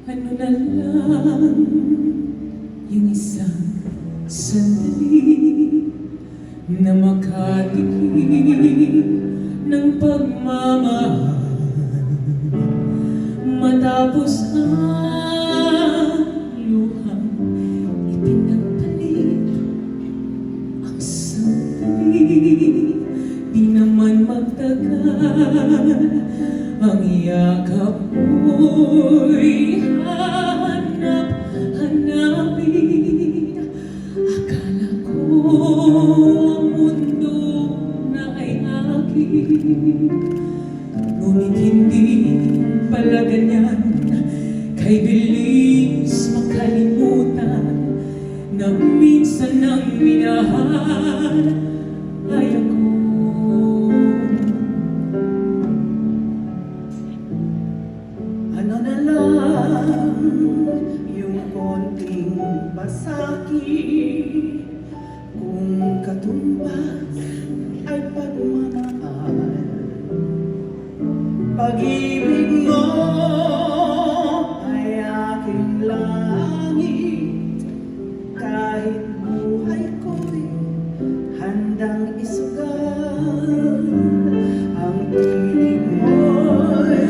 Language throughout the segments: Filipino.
Ano na lang yung isang sandali na makatikim ng pagmamahal matapos ang luhang ipinagpalit ang sandali. Di naman magtagal ang yakap mo'y hanap-hanapin. Akala ko ang mundo na ay akin, ngunit hindi pala ganyan. Kay bilis makalimutan na minsan ang minahal ay ako. Ano na lang yung konting basaki kung katumbas ay pagmamahal. Pag-ibig mo ay aking langit, kahit buhay ko'y handang isugal. Ang tinig mo'y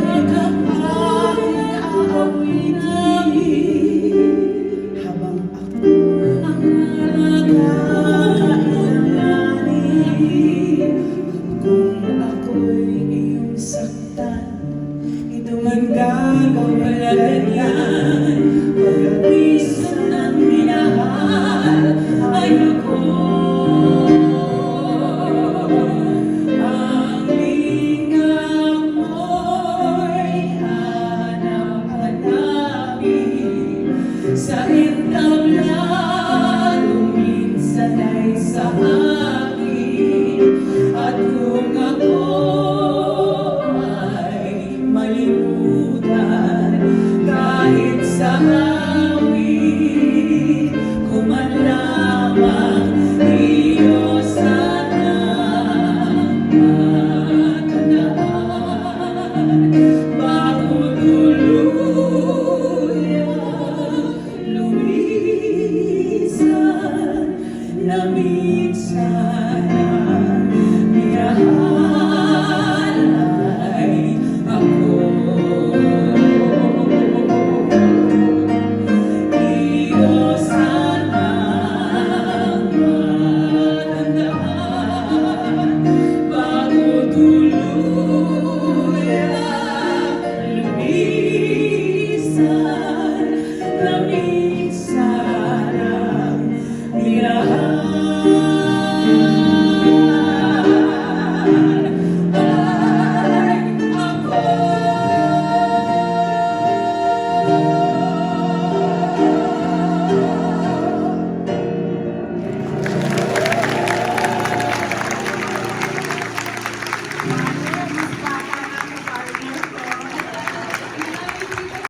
habang ako ang nagkakailangin. Kung ako'y iyong saktan, ito man gagawin.